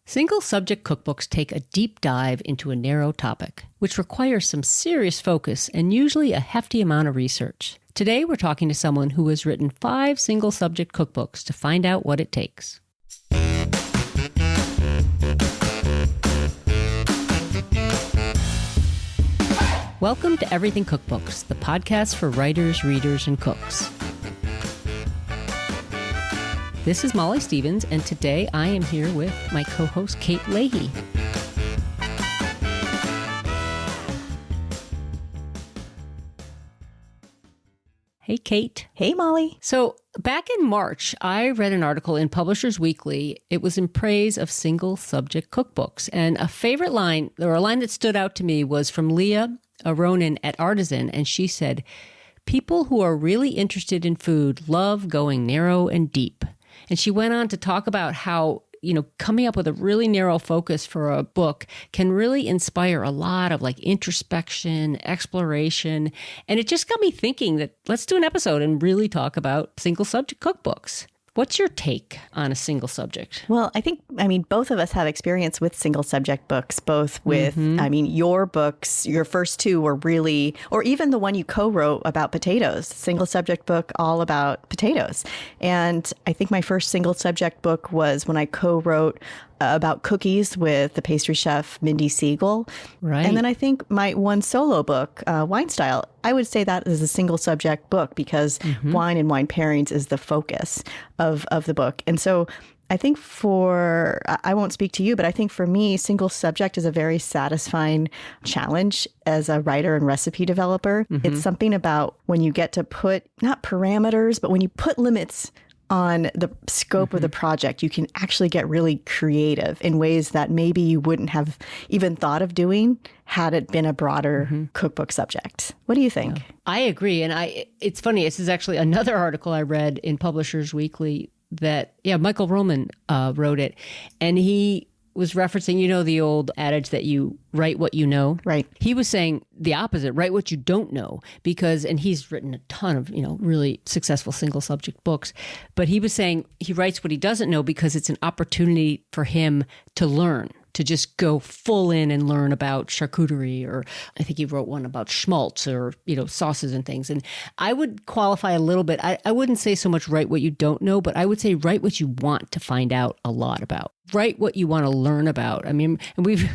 Single-subject cookbooks take a deep dive into a narrow topic, which requires some serious focus and usually a hefty amount of research. Today, we're talking to someone who has written 5 single-subject cookbooks to find out what it takes. Welcome to Everything Cookbooks, the podcast for writers, readers, and cooks. This is Molly Stevens, and today I am here with my co-host, Kate Leahy. Hey, Kate. Hey, Molly. So back in March, I read an article in Publishers Weekly. It was in praise of single-subject cookbooks. And a favorite line, or a line that stood out to me, was from Leah Aronin at Artisan, and she said, "People who are really interested in food love going narrow and deep." And she went on to talk about how, coming up with a really narrow focus for a book can really inspire a lot of introspection, exploration. And it just got me thinking that let's do an episode and really talk about single subject cookbooks. What's your take on a single subject? Well, both of us have experience with single subject books, both with, your books, your first 2 were really, or even the one you co-wrote about potatoes, single subject book all about potatoes. And I think my first single subject book was when I co-wrote about cookies with the pastry chef Mindy Siegel. Right. And then I think my one solo book, Wine Style, I would say that is a single subject book because wine and wine pairings is the focus of the book. And so I think I won't speak to you, but I think for me, single subject is a very satisfying challenge as a writer and recipe developer. It's something about when you get to put, not parameters, but when you put limits on the scope of the project, you can actually get really creative in ways that maybe you wouldn't have even thought of doing had it been a broader cookbook subject. What do you think? Yeah. I agree. And it's funny. This is actually another article I read in Publishers Weekly that, Michael Roman wrote it. And he was referencing, the old adage that you write what you know. Right. He was saying the opposite, write what you don't know, and he's written a ton of, really successful single subject books, but he was saying he writes what he doesn't know because it's an opportunity for him to learn, to just go full in and learn about charcuterie, or I think he wrote one about schmaltz or, sauces and things. And I would qualify a little bit. I wouldn't say so much write what you don't know, but I would say write what you want to find out a lot about. Write what you want to learn about. I mean, and we've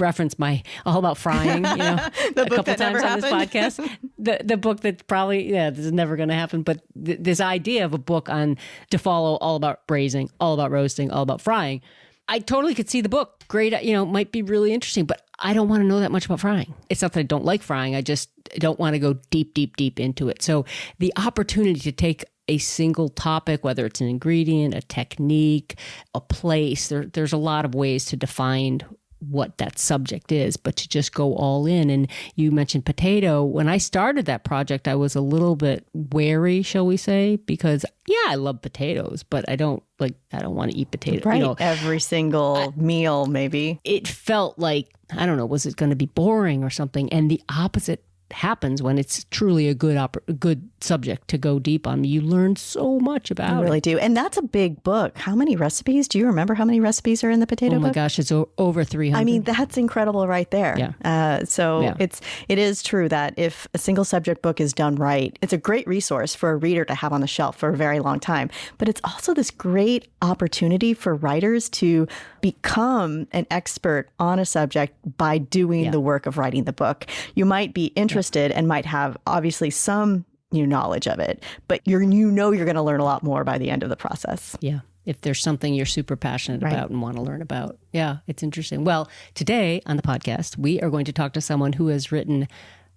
referenced my All About Frying, a couple times on this podcast. The book that probably, this is never going to happen. But this idea of a book to follow all about braising, all about roasting, all about frying. I totally could see the book. Great, might be really interesting, but I don't want to know that much about frying. It's not that I don't like frying. I just don't want to go deep, deep, deep into it. So the opportunity to take a single topic, whether it's an ingredient, a technique, a place, there's a lot of ways to define what that subject is, but to just go all in. And you mentioned potato. When I started that project, I was a little bit wary, shall we say, because I love potatoes, but I don't want to eat potatoes. Right. Every single meal, maybe. It felt like, I don't know, was it going to be boring or something? And the opposite happens when it's truly a good subject to go deep on. You learn so much about it. You really do. And that's a big book. How many recipes? Do you remember how many recipes are in the potato book? Oh my gosh, it's over 300. I mean, that's incredible right there. Yeah. It is true that if a single subject book is done right, it's a great resource for a reader to have on the shelf for a very long time. But it's also this great opportunity for writers to become an expert on a subject by doing the work of writing the book. You might be interested and might have obviously some knowledge of it, but you're going to learn a lot more by the end of the process. Yeah. If there's something you're super passionate about and want to learn about. Yeah, it's interesting. Well, today on the podcast, we are going to talk to someone who has written,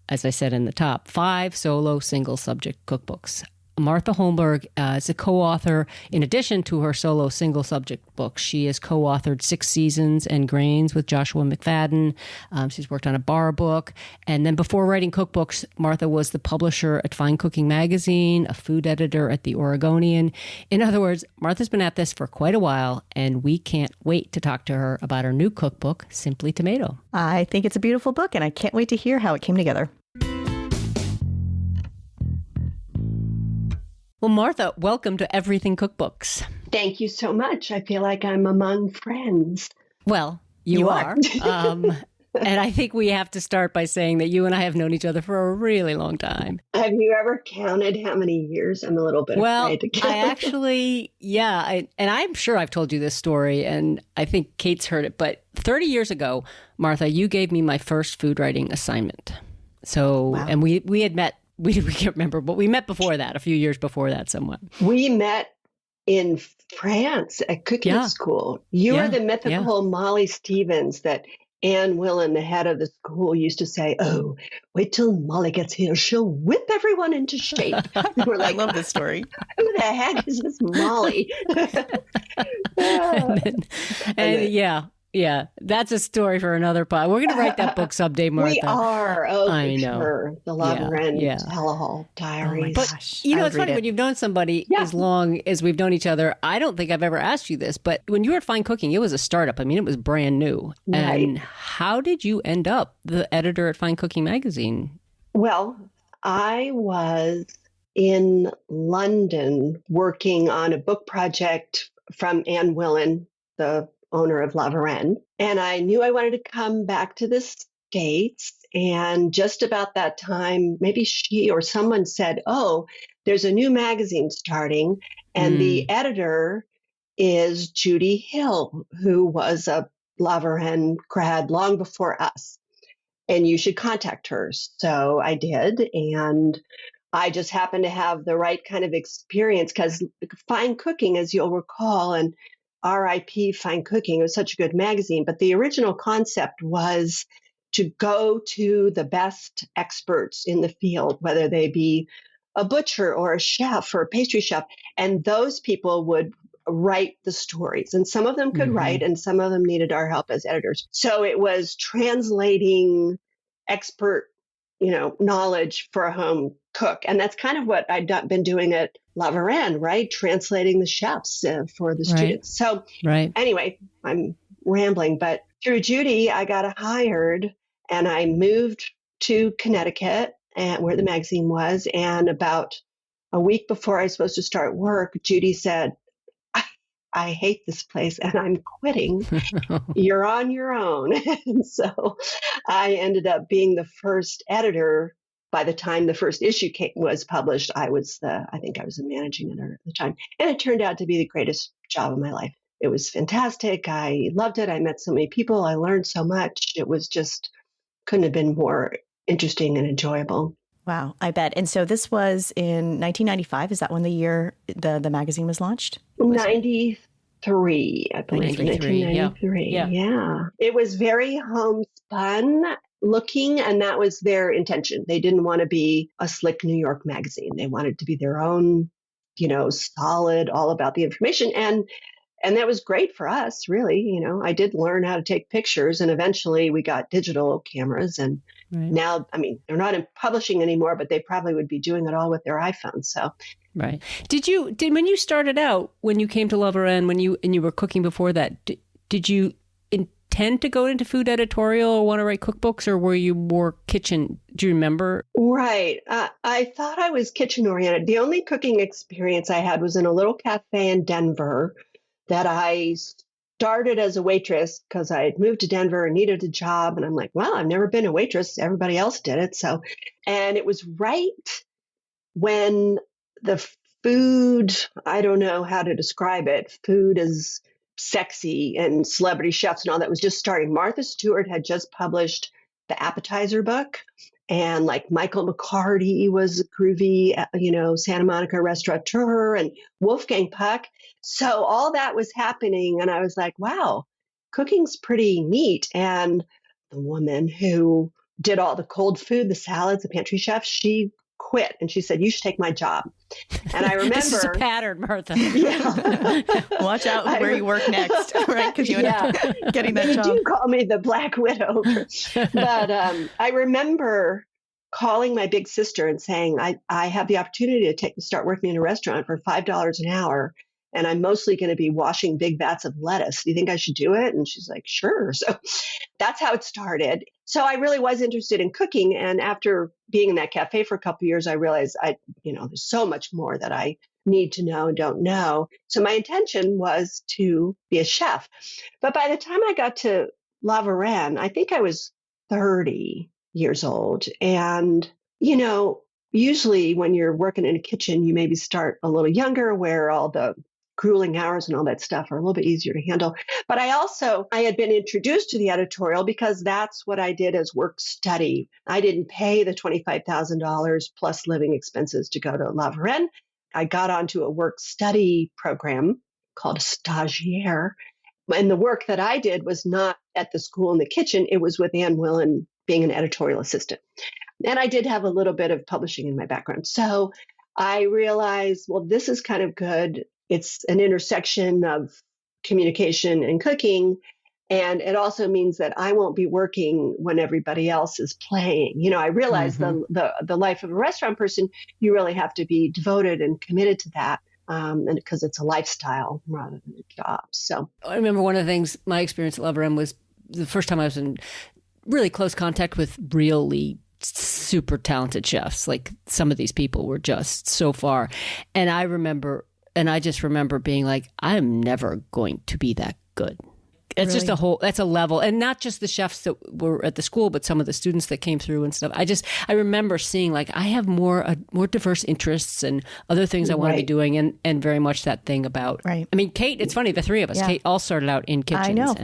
as I said in the top, 5 solo single subject cookbooks. Martha Holmberg is a co-author. In addition to her solo single subject book, she has co-authored 6 Seasons and Grains with Joshua McFadden. She's worked on a bar book. And then before writing cookbooks, Martha was the publisher at Fine Cooking Magazine, a food editor at The Oregonian. In other words, Martha's been at this for quite a while, and we can't wait to talk to her about her new cookbook, Simply Tomato. I think it's a beautiful book, and I can't wait to hear how it came together. Well, Martha, welcome to Everything Cookbooks. Thank you so much. I feel like I'm among friends. Well, you are. And I think we have to start by saying that you and I have known each other for a really long time. Have you ever counted how many years? I'm a little bit afraid to count. I actually, and I'm sure I've told you this story, and I think Kate's heard it, but 30 years ago, Martha, you gave me my first food writing assignment. So, wow. And we had met, we can't remember, but we met before that, a few years before that somewhat. We met in France at cooking school. You were the mythical Molly Stevens that Anne Willen, the head of the school, used to say, "Oh, wait till Molly gets here. She'll whip everyone into shape." And we're like, I love this story. Who the heck is this Molly? Yeah, that's a story for another pod. We're going to write that book someday, Martha. We are. Oh, I know. Sure. The Laveren Tellahall Diaries. Oh my gosh. But, it's funny when you've known somebody as long as we've known each other. I don't think I've ever asked you this, but when you were at Fine Cooking, it was a startup. I mean, it was brand new. Right. And how did you end up the editor at Fine Cooking magazine? Well, I was in London working on a book project from Anne Willen, the owner of Laveren. And I knew I wanted to come back to the States. And just about that time, maybe she or someone said, "Oh, there's a new magazine starting. And the editor is Judy Hill, who was a Laveren grad long before us. And you should contact her." So I did. And I just happened to have the right kind of experience because Fine Cooking, as you'll recall, and RIP Fine Cooking, it was such a good magazine, but the original concept was to go to the best experts in the field, whether they be a butcher or a chef or a pastry chef, and those people would write the stories. And some of them could write, and some of them needed our help as editors. So it was translating expert, knowledge for a home cook. And that's kind of what I'd been doing at Laveren, right? Translating the chefs for the students. So anyway, I'm rambling, but through Judy, I got hired and I moved to Connecticut where the magazine was. And about a week before I was supposed to start work, Judy said, I hate this place and I'm quitting. You're on your own. And so I ended up being the first editor. By the time the first issue was published, I think I was the managing editor at the time. And it turned out to be the greatest job of my life. It was fantastic. I loved it. I met so many people. I learned so much. It was just couldn't have been more interesting and enjoyable. Wow, I bet. And so this was in 1995. Is that when the year the magazine was launched? 93, I believe. 1993. Yeah. It was very homespun looking, and that was their intention. They didn't want to be a slick New York magazine. They wanted to be their own, solid, all about the information. And that was great for us, really. I did learn how to take pictures, and eventually we got digital cameras. And now, they're not in publishing anymore, but they probably would be doing it all with their iPhones. So, right. When you started out, when you came to Laveren, when you were cooking before that, did you intend to go into food editorial or want to write cookbooks, or were you more kitchen? Do you remember? Right. I thought I was kitchen oriented. The only cooking experience I had was in a little cafe in Denver that I started as a waitress because I had moved to Denver and needed a job. And I'm like, well, I've never been a waitress. Everybody else did it. So, and it was right when the food, I don't know how to describe it. Food is sexy and celebrity chefs and all that was just starting. Martha Stewart had just published the appetizer book. And like Michael McCarty was a groovy, Santa Monica restaurateur, and Wolfgang Puck. So all that was happening. And I was like, wow, cooking's pretty neat. And the woman who did all the cold food, the salads, the pantry chef, she quit. And she said, you should take my job. And I remember. This is a pattern, Martha. Yeah. Watch out where you work next, right? Because you end up getting that job. They do call me the Black Widow. But I remember calling my big sister and saying, I have the opportunity to start working in a restaurant for $5 an hour. And I'm mostly going to be washing big vats of lettuce. Do you think I should do it? And she's like, sure. So that's how it started. So I really was interested in cooking. And after being in that cafe for a couple of years, I realized there's so much more that I need to know and don't know. So my intention was to be a chef. But by the time I got to La Varenne, I think I was 30 years old. And, usually when you're working in a kitchen, you maybe start a little younger where all the grueling hours and all that stuff are a little bit easier to handle. But I had been introduced to the editorial because that's what I did as work study. I didn't pay the $25,000 plus living expenses to go to La Varenne. I got onto a work study program called a stagiaire. And the work that I did was not at the school in the kitchen. It was with Ann Willen being an editorial assistant. And I did have a little bit of publishing in my background. So I realized, well, this is kind of good. It's an intersection of communication and cooking. And it also means that I won't be working when everybody else is playing. I realized the life of a restaurant person, you really have to be devoted and committed to that. And because it's a lifestyle rather than a job. So I remember one of the things, my experience at La Varenne was the first time I was in really close contact with really super talented chefs. Like some of these people were just so far. And I just remember being like, I'm never going to be that good. It's Really? just that's a level. And not just the chefs that were at the school, but some of the students that came through and stuff. I remember seeing like, I have more diverse interests and other things I want to be doing. And very much that thing about, Right. I mean, Kate, it's funny, the three of us, Yeah. Kate all started out in kitchens. I know.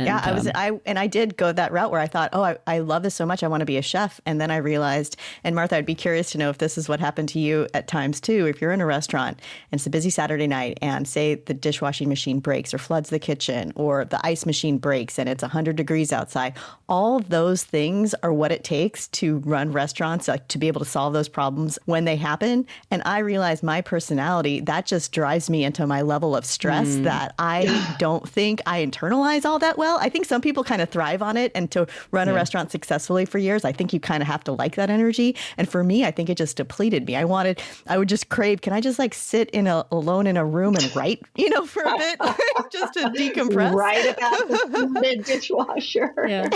And, I did go that route where I thought, I love this so much. I want to be a chef. And then I realized, and Martha, I'd be curious to know if this is what happened to you at times too. If you're in a restaurant and it's a busy Saturday night and say the dishwashing machine breaks or floods the kitchen or the ice machine breaks and it's 100 degrees outside, all those things are what it takes to run restaurants, like to be able to solve those problems when they happen. And I realized my personality, that just drives me into my level of stress that I don't think I internalize all that well. I think some people kind of thrive on it. And to run a restaurant successfully for years, I think you kind of have to like that energy. And for me, I think it just depleted me. I would just crave, can I just like sit alone in a room and write, for a bit, just to decompress? Write about the dishwasher. Yeah.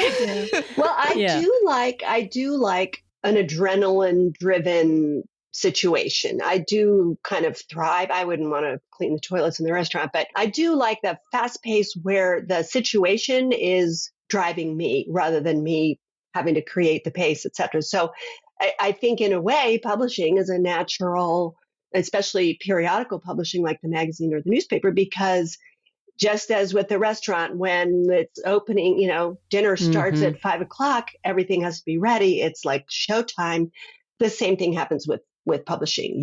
Well, I do like an adrenaline driven situation. I do kind of thrive. I wouldn't want to clean the toilets in the restaurant, but I do like the fast pace where the situation is driving me rather than me having to create the pace, et cetera. So I think in a way, publishing is a natural, especially periodical publishing like the magazine or the newspaper, because just as with the restaurant, when it's opening, dinner starts at 5:00, everything has to be ready. It's like showtime. The same thing happens with publishing.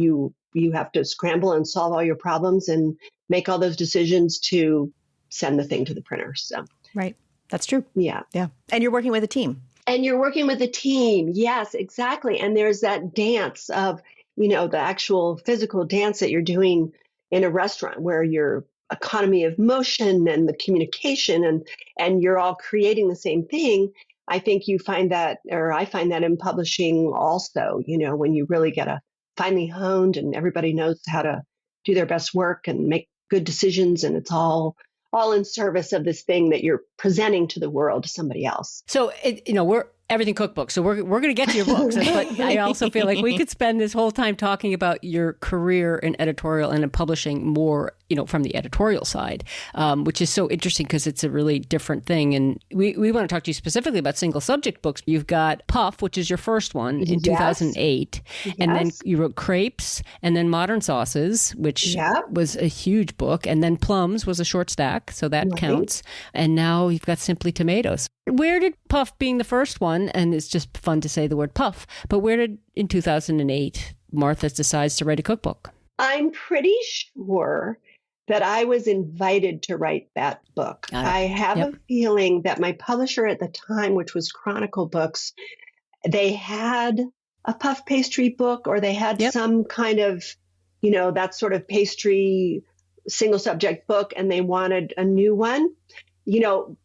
You have to scramble and solve all your problems and make all those decisions to send the thing to the printer. So, Right. That's true. yeah. Yeah. And you're working with a team. And you're working with a team. Yes, exactly. And there's that dance of, the actual physical dance that you're doing in a restaurant where you're economy of motion and the communication and you're all creating the same thing. I think you find that, or I find that in publishing also, when you really get a finely honed and everybody knows how to do their best work and make good decisions. And it's all in service of this thing that you're presenting to the world to somebody else. So, we're everything cookbook. So we're going to get to your books. But I also feel like we could spend this whole time talking about your career in editorial and in publishing more, from the editorial side, which is so interesting because it's a really different thing. And we want to talk to you specifically about single subject books. You've got Puff, which is your first one in 2008. Yes. And then you wrote Crepes and then Modern Sauces, which was a huge book. And then Plums was a short stack. So that counts. And now you've got Simply Tomatoes. Where did Puff, being the first one, and it's just fun to say the word Puff, but where did, in 2008, Martha decides to write a cookbook? I'm pretty sure that I was invited to write that book. I have a feeling that my publisher at the time, which was Chronicle Books, they had a puff pastry book or they had some kind of, that sort of pastry single subject book, and they wanted a new one.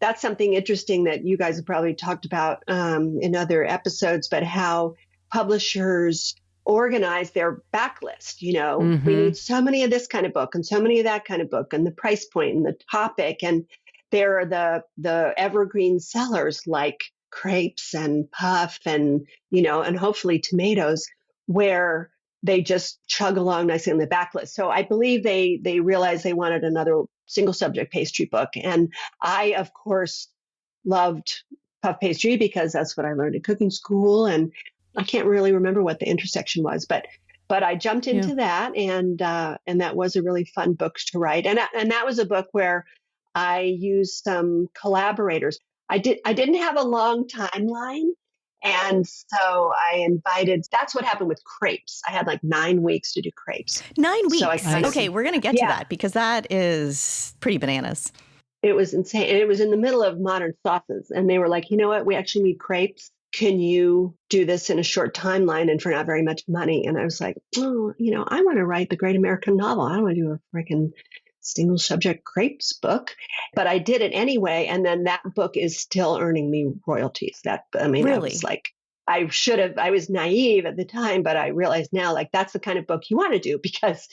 That's something interesting that you guys have probably talked about in other episodes, but how publishers organize their backlist. We need so many of this kind of book and so many of that kind of book and the price point and the topic. And there are the evergreen sellers like Crepes and Puff and, and hopefully Tomatoes, where they just chug along nicely in the backlist. So I believe they realized they wanted another single subject pastry book. And I, of course, loved puff pastry because that's what I learned at cooking school. And I can't really remember what the intersection was, but I jumped into that, and that was a really fun book to write. And that was a book where I used some collaborators. I didn't have a long timeline. And so I invited, that's what happened with crepes. I had like 9 weeks to do crepes. 9 weeks. So okay, we're going to get to that because that is pretty bananas. It was insane. And it was in the middle of modern sauces. And they were like, you know what? We actually need crepes. Can you do this in a short timeline and for not very much money? And I was like, oh, I want to write the great American novel. I don't want to do a freaking single subject crepes book, but I did it anyway. And then that book is still earning me royalties. Really? I was like, I was naive at the time, but I realize now, like, that's the kind of book you want to do because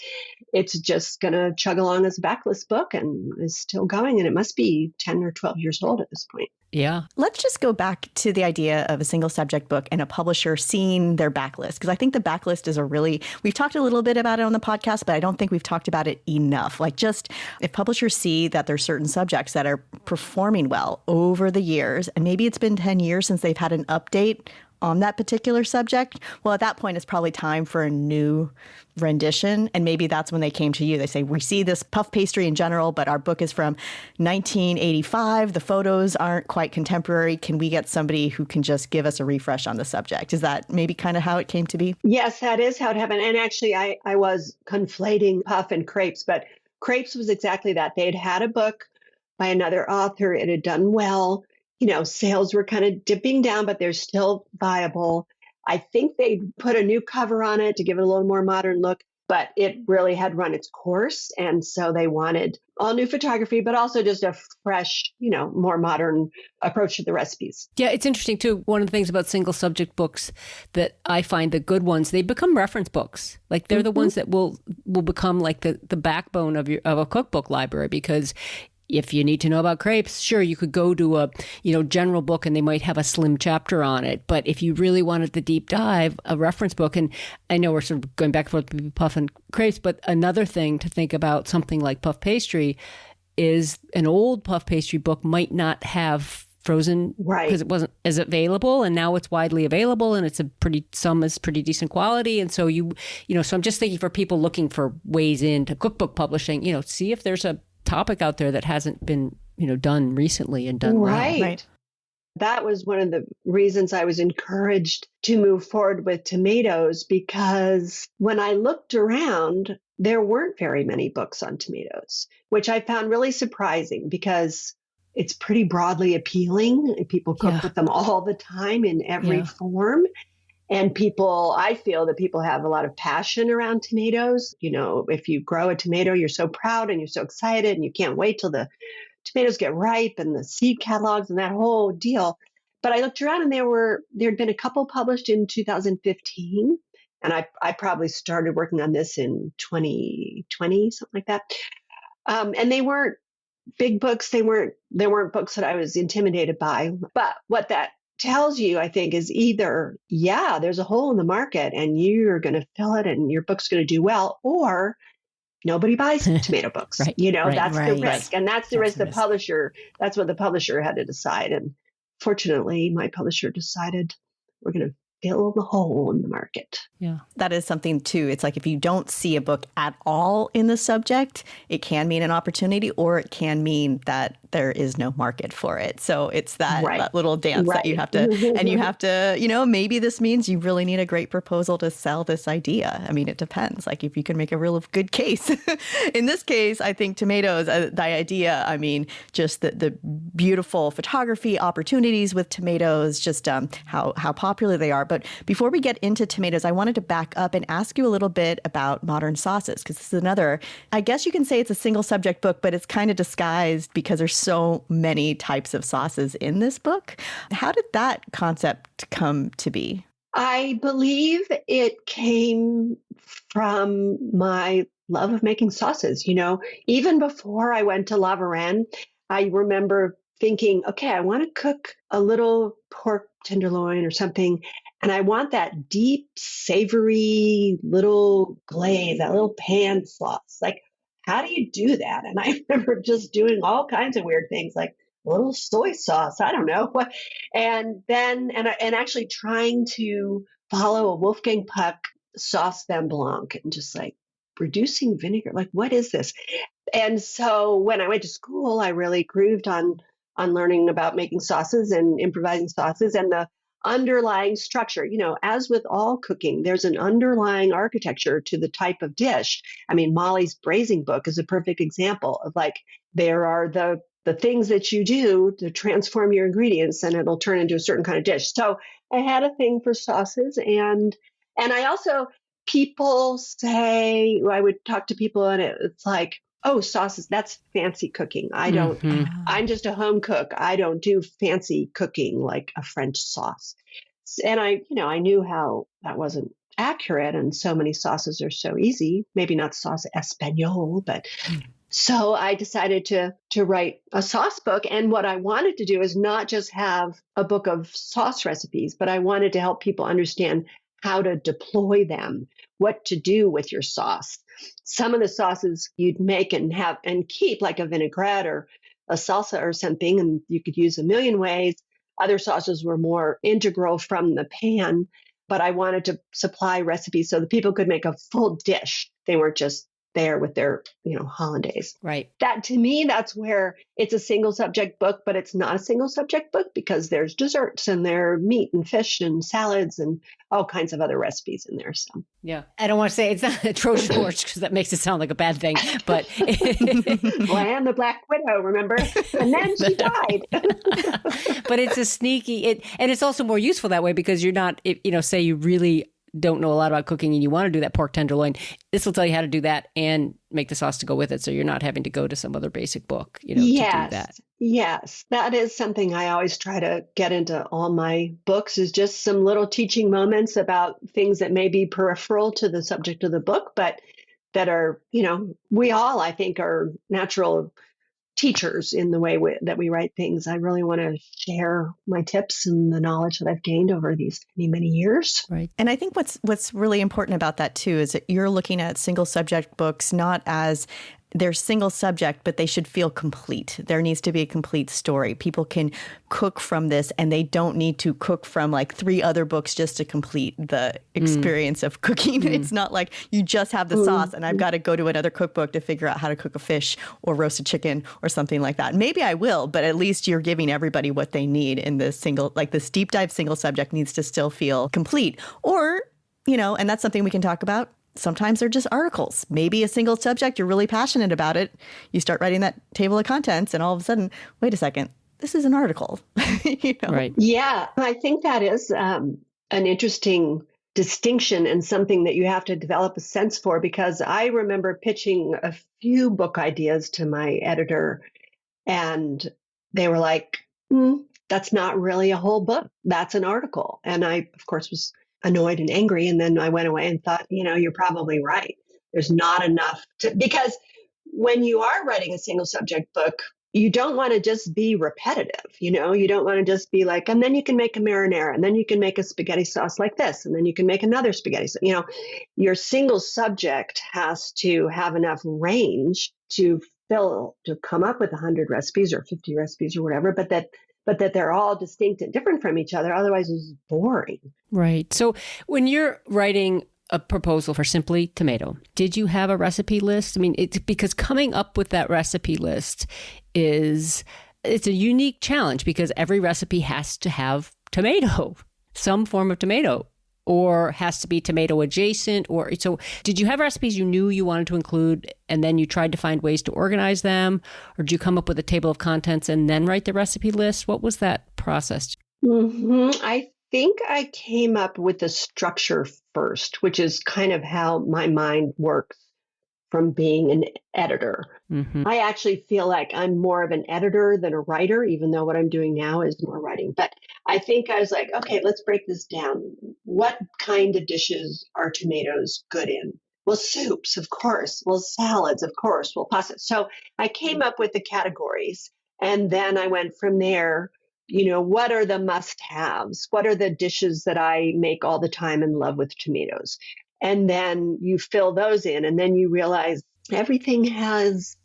it's just going to chug along as a backlist book and is still going. And it must be 10 or 12 years old at this point. Yeah. Let's just go back to the idea of a single subject book and a publisher seeing their backlist, because I think the backlist is we've talked a little bit about it on the podcast, but I don't think we've talked about it enough. Like, just if publishers see that there's certain subjects that are performing well over the years, and maybe it's been 10 years since they've had an update on that particular subject, well, at that point, it's probably time for a new rendition. And maybe that's when they came to you. They say, we see this puff pastry in general, but our book is from 1985. The photos aren't quite contemporary. Can we get somebody who can just give us a refresh on the subject? Is that maybe kind of how it came to be? Yes, that is how it happened. And actually, I was conflating puff and crepes, but crepes was exactly that. They had a book by another author. It had done well. Sales were kind of dipping down, but they're still viable. I think they put a new cover on it to give it a little more modern look, but it really had run its course. And so they wanted all new photography, but also just a fresh, more modern approach to the recipes. Yeah, it's interesting too. One of the things about single subject books that I find the good ones, they become reference books. Like they're the ones that will become like the backbone of a cookbook library, because if you need to know about crepes, sure, you could go to a general book and they might have a slim chapter on it. But if you really wanted the deep dive, a reference book, and I know we're sort of going back and forth between puff and crepes, but another thing to think about something like puff pastry is an old puff pastry book might not have frozen because it wasn't as available, and now it's widely available, and some is pretty decent quality. And so so I'm just thinking for people looking for ways into cookbook publishing, see if there's a topic out there that hasn't been, done recently and done well. Right. That was one of the reasons I was encouraged to move forward with tomatoes, because when I looked around, there weren't very many books on tomatoes, which I found really surprising because it's pretty broadly appealing. People cook with them all the time in every form. And I feel that people have a lot of passion around tomatoes. If you grow a tomato, you're so proud and you're so excited and you can't wait till the tomatoes get ripe and the seed catalogs and that whole deal. But I looked around and there'd been a couple published in 2015. And I probably started working on this in 2020, something like that. And they weren't big books. They weren't books that I was intimidated by. But what that tells you, I think, is either, there's a hole in the market and you're going to fill it and your book's going to do well, or nobody buys tomato books. That's the risk. And that's the risk the publisher, that's what the publisher had to decide. And fortunately, my publisher decided we're going to fill the hole in the market. Yeah. That is something too. It's like if you don't see a book at all in the subject, it can mean an opportunity, or it can mean that there is no market for it. So it's that little dance that you have to, and you have to, maybe this means you really need a great proposal to sell this idea. I mean, it depends. Like if you can make a real good case. In this case, I think tomatoes, the idea, just the beautiful photography opportunities with tomatoes, just how popular they are. But before we get into tomatoes, I wanted to back up and ask you a little bit about modern sauces, because this is another, I guess you can say it's a single subject book, but it's kind of disguised because there's so many types of sauces in this book. How did that concept come to be? I believe it came from my love of making sauces. Even before I went to La Varenne, I remember thinking, okay, I want to cook a little pork tenderloin or something. And I want that deep, savory little glaze, that little pan sauce. Like, how do you do that? And I remember just doing all kinds of weird things like a little soy sauce. I don't know. And then, and actually trying to follow a Wolfgang Puck sauce vin blanc and just like reducing vinegar. Like, what is this? And so when I went to school, I really grooved on learning about making sauces and improvising sauces and the underlying structure. You know, as with all cooking, there's an underlying architecture to the type of dish. I mean, Molly's braising book is a perfect example of like there are the things that you do to transform your ingredients and it'll turn into a certain kind of dish. So I had a thing for sauces and I also people say I would talk to people and it's like, oh, sauces, that's fancy cooking. I don't, I'm just a home cook. I don't do fancy cooking like a French sauce. And I knew how that wasn't accurate. And so many sauces are so easy, maybe not sauce Espanol, but so I decided to write a sauce book. And what I wanted to do is not just have a book of sauce recipes, but I wanted to help people understand how to deploy them, what to do with your sauce. Some of the sauces you'd make and have and keep, like a vinaigrette or a salsa or something, and you could use a million ways. Other sauces were more integral from the pan, but I wanted to supply recipes so that people could make a full dish. They weren't just there with their, hollandaise. Right. That to me, that's where it's a single subject book, but it's not a single subject book because there's desserts and there are meat and fish and salads and all kinds of other recipes in there. So yeah, I don't want to say it's not a Trojan horse because that makes it sound like a bad thing, but well, and the Black Widow, remember? And then she died. But it's a sneaky, and it's also more useful that way because you're not, say you really don't know a lot about cooking and you want to do that pork tenderloin, this will tell you how to do that and make the sauce to go with it. So you're not having to go to some other basic book, to do that. Yes. That is something I always try to get into all my books is just some little teaching moments about things that may be peripheral to the subject of the book, but that are, we all, I think, are natural teachers in the way that we write things. I really want to share my tips and the knowledge that I've gained over these many, many years. Right. And I think what's really important about that too is that you're looking at single subject books not as they're single subject, but they should feel complete. There needs to be a complete story. People can cook from this and they don't need to cook from like 3 other books just to complete the experience of cooking. It's not like you just have the sauce and I've got to go to another cookbook to figure out how to cook a fish or roast a chicken or something like that. Maybe I will, but at least you're giving everybody what they need in this single, like this deep dive single subject needs to still feel complete. Or, and that's something we can talk about. Sometimes they're just articles. Maybe a single subject, you're really passionate about it. You start writing that table of contents and all of a sudden, wait a second, this is an article. Right. Yeah, I think that is an interesting distinction and something that you have to develop a sense for because I remember pitching a few book ideas to my editor and they were like, that's not really a whole book. That's an article. And I, of course, was annoyed and angry. And then I went away and thought, you're probably right. There's not enough because when you are writing a single subject book, you don't want to just be repetitive. You don't want to just be like, and then you can make a marinara and then you can make a spaghetti sauce like this. And then you can make another spaghetti. Your single subject has to have enough range to come up with 100 recipes or 50 recipes or whatever, but that they're all distinct and different from each other. Otherwise, it's boring. Right. So when you're writing a proposal for Simply Tomato, did you have a recipe list? I mean, it's because coming up with that recipe list it's a unique challenge because every recipe has to have tomato, some form of tomato, or has to be tomato adjacent. Or so did you have recipes you knew you wanted to include and then you tried to find ways to organize them? Or did you come up with a table of contents and then write the recipe list? What was that process? I think I came up with the structure first, which is kind of how my mind works from being an editor. I actually feel like I'm more of an editor than a writer, even though what I'm doing now is more writing. But I think I was like, okay, let's break this down. What kind of dishes are tomatoes good in? Well, soups, of course. Well, salads, of course. Well, pasta. So I came up with the categories. And then I went from there, what are the must-haves? What are the dishes that I make all the time and love with tomatoes? And then you fill those in, and then you realize everything has,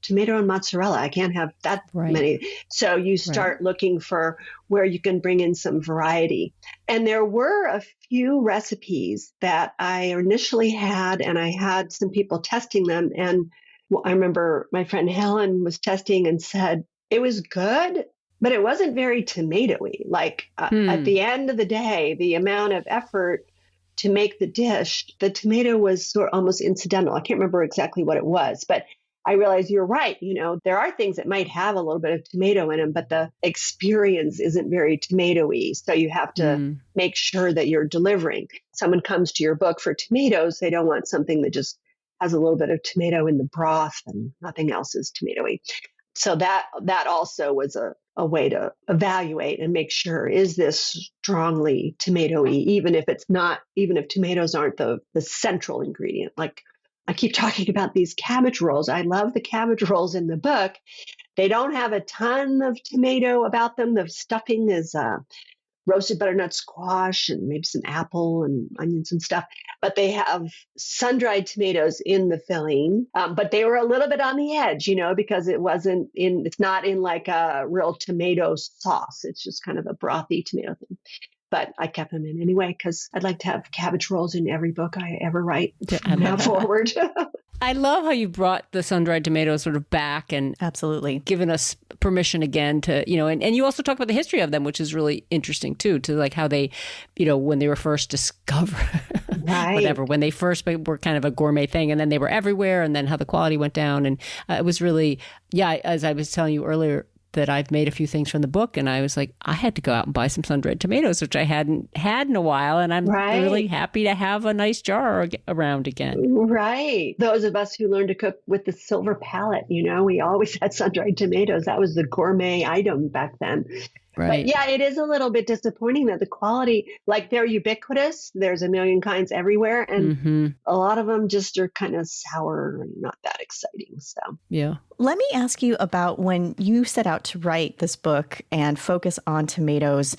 tomato and mozzarella. I can't have that many. So you start looking for where you can bring in some variety. And there were a few recipes that I initially had, and I had some people testing them. And I remember my friend Helen was testing and said, it was good, but it wasn't very tomatoey. Like at the end of the day, the amount of effort to make the dish, the tomato was sort of almost incidental. I can't remember exactly what it was, but I realized you're right. There are things that might have a little bit of tomato in them, but the experience isn't very tomatoey. So you have to make sure that you're delivering. Someone comes to your book for tomatoes, they don't want something that just has a little bit of tomato in the broth and nothing else is tomatoey. So that also was a way to evaluate and make sure, is this strongly tomatoey, even if tomatoes aren't the central ingredient. Like I keep talking about these cabbage rolls. I love the cabbage rolls in the book. They don't have a ton of tomato about them. The stuffing is roasted butternut squash and maybe some apple and onions and stuff. But they have sun-dried tomatoes in the filling. But they were a little bit on the edge, because it's not in like a real tomato sauce. It's just kind of a brothy tomato thing. But I kept them in anyway, because I'd like to have cabbage rolls in every book I ever write from now forward. I love how you brought the sun-dried tomatoes sort of back and absolutely given us permission again to, and you also talk about the history of them, which is really interesting too, to like how they, when they were first discovered, whatever, when they first were kind of a gourmet thing and then they were everywhere and then how the quality went down. And it was really, as I was telling you earlier, that I've made a few things from the book, and I was like, I had to go out and buy some sun-dried tomatoes, which I hadn't had in a while, and I'm really happy to have a nice jar around again. Right. Those of us who learned to cook with the silver palette, we always had sun-dried tomatoes. That was the gourmet item back then. Right. But yeah, it is a little bit disappointing that the quality, like they're ubiquitous. There's a million kinds everywhere. And a lot of them just are kind of sour and not that exciting. So, yeah. Let me ask you about when you set out to write this book and focus on tomatoes.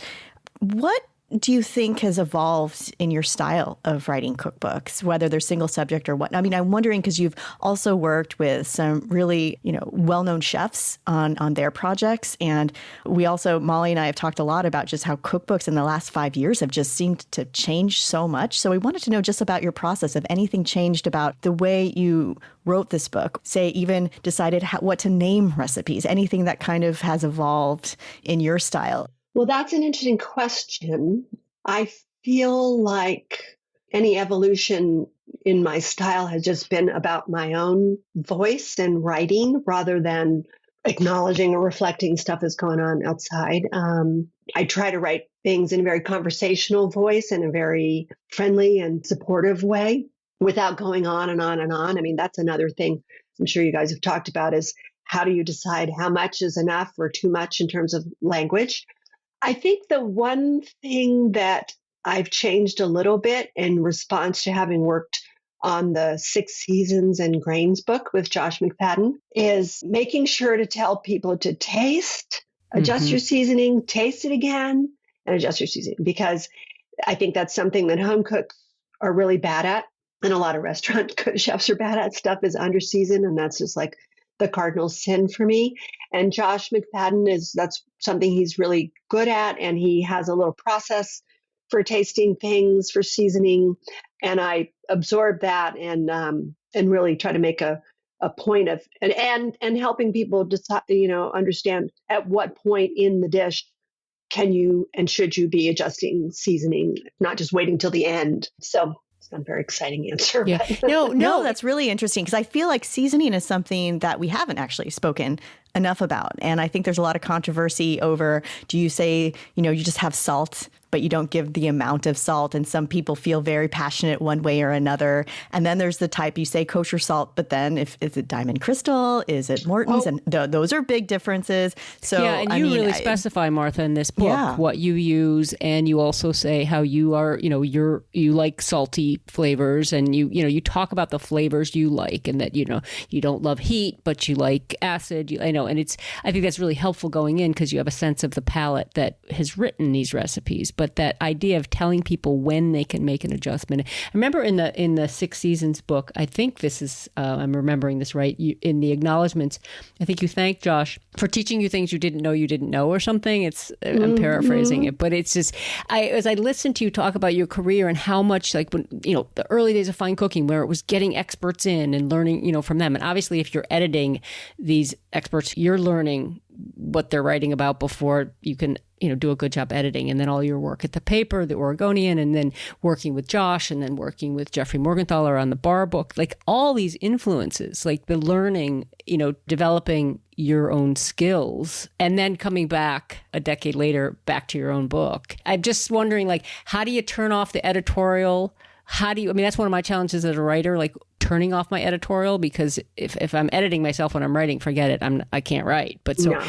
What do you think has evolved in your style of writing cookbooks, whether they're single subject or what? I mean, I'm wondering because you've also worked with some really, well-known chefs on their projects. And we also, Molly and I have talked a lot about just how cookbooks in the last 5 years have just seemed to change so much. So we wanted to know just about your process, if anything changed about the way you wrote this book, say even decided what to name recipes, anything that kind of has evolved in your style. Well, that's an interesting question. I feel like any evolution in my style has just been about my own voice and writing rather than acknowledging or reflecting stuff that's going on outside. I try to write things in a very conversational voice and a very friendly and supportive way without going on and on and on. I mean, that's another thing I'm sure you guys have talked about is how do you decide how much is enough or too much in terms of language? I think the one thing that I've changed a little bit in response to having worked on the 6 Seasons and Grains book with Josh McFadden is making sure to tell people to taste, adjust your seasoning, taste it again, and adjust your seasoning. Because I think that's something that home cooks are really bad at. And a lot of restaurant chefs are bad at. Stuff is under seasoned, and that's just like the cardinal sin for me. And Josh McFadden that's something he's really good at. And he has a little process for tasting things, for seasoning. And I absorb that and really try to make a point of, and helping people decide, understand at what point in the dish can you and should you be adjusting seasoning, not just waiting till the end. So it's not a very exciting answer. Yeah. No, that's really interesting because I feel like seasoning is something that we haven't actually spoken enough about. And I think there's a lot of controversy over, do you say, you just have salt but you don't give the amount of salt. And some people feel very passionate one way or another. And then there's the type you say kosher salt, but then is it Diamond Crystal? Is it Morton's? And those are big differences. So yeah, and you really specify, Martha, in this book what you use, and you also say how you are, you like salty flavors, and you talk about the flavors you like, and that you don't love heat, but you like acid. And I think that's really helpful going in because you have a sense of the palate that has written these recipes. But that idea of telling people when they can make an adjustment. I remember in the 6 Seasons book, I think this is I'm remembering this right. In the acknowledgments, I think you thank Josh for teaching you things you didn't know or something. I'm paraphrasing it, but it's just as I listened to you talk about your career and how much like when the early days of fine cooking where it was getting experts in and learning from them, and obviously if you're editing these experts, you're learning what they're writing about before you can do a good job editing, and then all your work at the paper, the Oregonian, and then working with Josh, and then working with Jeffrey Morgenthaler on the bar book, like all these influences, like the learning, developing your own skills, and then coming back a decade later, back to your own book. I'm just wondering, like, how do you turn off the editorial? That's one of my challenges as a writer, like turning off my editorial, because if I'm editing myself when I'm writing, forget it. I can't write. But so,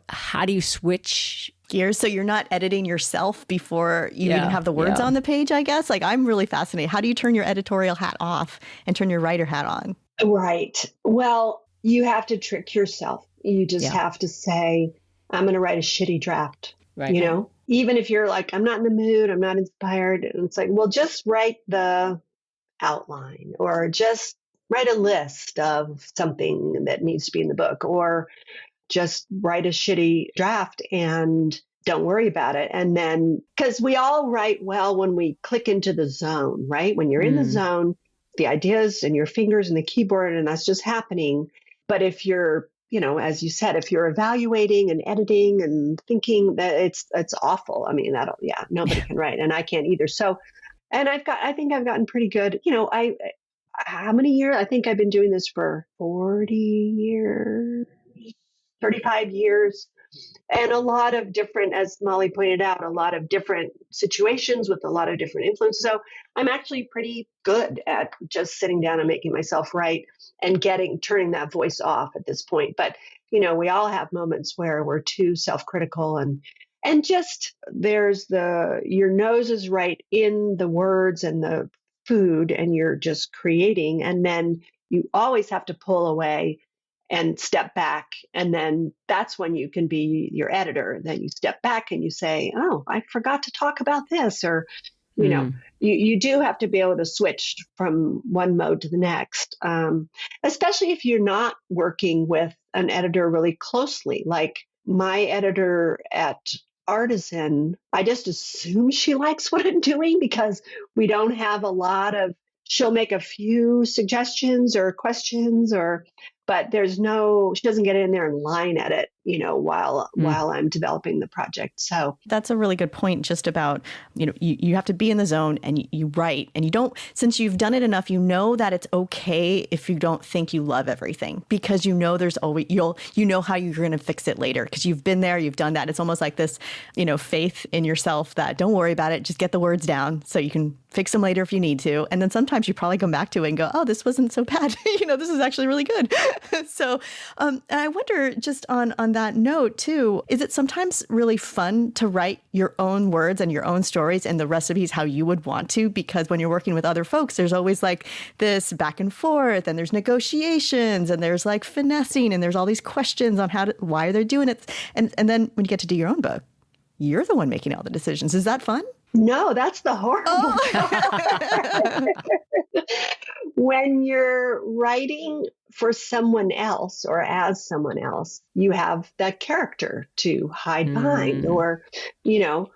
how do you switch gears so you're not editing yourself before you even have the words on the page, I guess? Like, I'm really fascinated. How do you turn your editorial hat off and turn your writer hat on? Right. Well, you have to trick yourself. You just have to say, I'm going to write a shitty draft, right. Even if you're like, I'm not in the mood, I'm not inspired. And it's like, well, just write the outline or just write a list of something that needs to be in the book, or just write a shitty draft and don't worry about it. And then, because we all write well when we click into the zone, right? When you're in the zone, the ideas and your fingers and the keyboard, and that's just happening. But if you're, as you said, if you're evaluating and editing and thinking, that it's awful. I mean, nobody can write, and I can't either. So, and I think I've gotten pretty good. How many years? I think I've been doing this for 40 years. 35 years, and a lot of different, as Molly pointed out, a lot of different situations with a lot of different influences. So I'm actually pretty good at just sitting down and making myself write and turning that voice off at this point. But, we all have moments where we're too self-critical and just your nose is right in the words and the food, and you're just creating. And then you always have to pull away and step back. And then that's when you can be your editor. Then you step back and you say, oh, I forgot to talk about this. Or, you do have to be able to switch from one mode to the next, especially if you're not working with an editor really closely. Like my editor at Artisan, I just assume she likes what I'm doing because we don't have a lot of, she'll make a few suggestions or questions but she doesn't get in there and line edit, while I'm developing the project. So that's a really good point, just about, you have to be in the zone and you write, and you don't, since you've done it enough, that it's okay if you don't think you love everything, because there's always, how you're going to fix it later, because you've been there, you've done that. It's almost like this, faith in yourself that don't worry about it, just get the words down so you can fix them later if you need to. And then sometimes you probably come back to it and go, oh, this wasn't so bad. This is actually really good. So and I wonder, just on that note too, is it sometimes really fun to write your own words and your own stories and the recipes how you would want to? Because when you're working with other folks, there's always like this back and forth, and there's negotiations, and there's like finessing, and there's all these questions on why they're doing it. And then when you get to do your own book, you're the one making all the decisions. Is that fun? No, that's the horrible part. When you're writing for someone else or as someone else, you have that character to hide behind, or, the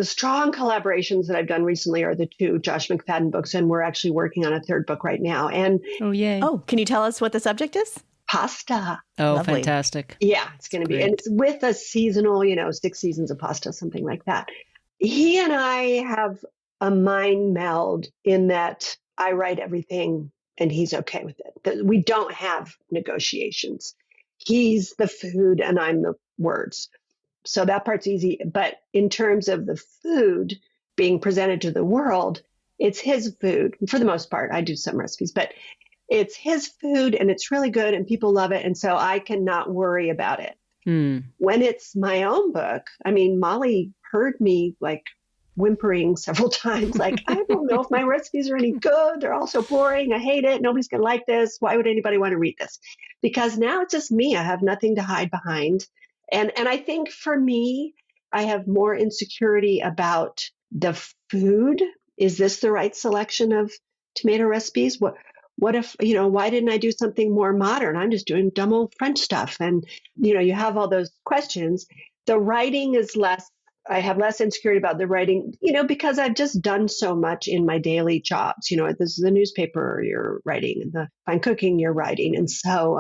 strong collaborations that I've done recently are the 2 Josh McFadden books, and we're actually working on a 3rd book right now. And can you tell us what the subject is? Pasta. Oh, Lovely. Fantastic. Yeah, it's going to be. And it's with a seasonal, 6 seasons of pasta, something like that. He and I have a mind meld in that I write everything and he's okay with it. That we don't have negotiations. He's the food and I'm the words. So that part's easy. But in terms of the food being presented to the world, it's his food for the most part. I do some recipes, but it's his food and it's really good and people love it. And so I cannot worry about it. When it's my own book, I mean, Molly heard me like whimpering several times, like, I don't know if my recipes are any good. They're all so boring. I hate it. Nobody's going to like this. Why would anybody want to read this? Because now it's just me. I have nothing to hide behind. And I think for me, I have more insecurity about the food. Is this the right selection of tomato recipes? What if, why didn't I do something more modern? I'm just doing dumb old French stuff. And, you have all those questions. The writing is less, I have less insecurity about the writing, because I've just done so much in my daily jobs. This is the newspaper you're writing and the fine cooking you're writing. And so,